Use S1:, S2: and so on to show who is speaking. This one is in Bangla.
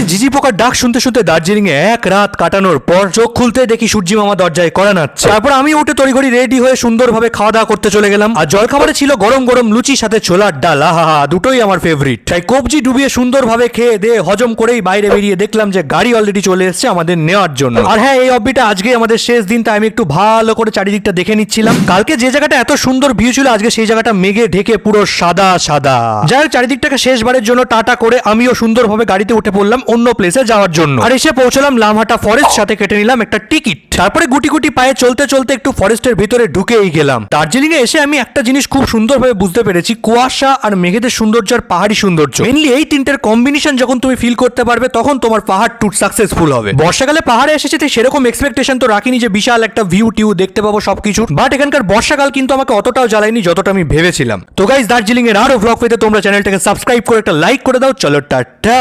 S1: গাইস, ঝিঝি পোকার ডাক শুনতে শুনতে দার্জিলিং এ এক রাত কাটানোর পর চোখ খুলতে দেখি সূর্যি মামা দরজায় কড়া নাড়ছে। তারপর আমি উঠে তড়িঘড়ি রেডি হয়ে সুন্দরভাবে খাওয়া দাওয়া করতে চলে গেলাম। আর জলখাবারে ছিল গরম গরম লুচি সাথে ছোলার ডাল। আহা, দুটোই আমার ফেভারিট। তাই কবজি ডুবিয়ে সুন্দরভাবে খেয়ে দিয়ে হজম করেই বাইরে বেরিয়ে দেখলাম যে গাড়ি অলরেডি চলে এসেছে আমাদের নেওয়ার জন্য। আর হ্যাঁ, এই অববিটা আজকে আমাদের শেষ দিন, তাই আমি একটু ভালো করে চারিদিকটা দেখে নিচ্ছিলাম। কালকে যে জায়গাটা এত সুন্দর ভিউ ছিল, আজকে সেই জায়গাটা মেঘে ঢেকে পুরো সাদা সাদা। যাই হোক, চারিদিকটাকে শেষবারের জন্য টাটা করে আমিও সুন্দরভাবে গাড়িতে উঠে পড়লাম অন্য প্লেসে যাওয়ার জন্য। আর এসে পৌঁছলাম লামহাটা ফরেস্ট, সাথে কেটে নিলাম একটা টিকিট। তারপরে গুটি গুটি পায়ে চলতে চলতে একটু ফরেস্টের ভিতরে ঢুকেই গেলাম। দার্জিলিং এ এসে আমি একটা জিনিস খুব সুন্দরভাবে বুঝতে পেরেছি, কুয়াশা আর মেঘেদের সৌন্দর্য আর পাহাড়ি সৌন্দর্য, মেনলি এই তিনটের কম্বিনেশন যখন তুমি ফিল করতে পারবে, তখন তোমার পাহাড় ট্যুর সাকসেসফুল হবে। বর্ষাকালে পাহাড়ে এসেছে, সেরকম এক্সপেকটেশন তো রাখিনি যে বিশাল একটা ভিউ টিউ দেখতে পাবো সবকিছু, বাট এখানকার বর্ষাকাল কিন্তু আমাকে অতটাও জ্বালায়নি যতটা আমি ভেবেছিলাম। তো গাইস, দার্জিলিং এর আরো ব্লগ পেতে তোমরা চ্যানেলটাকে সাবস্ক্রাইব করে একটা লাইক করে দাও। চলো টাটা।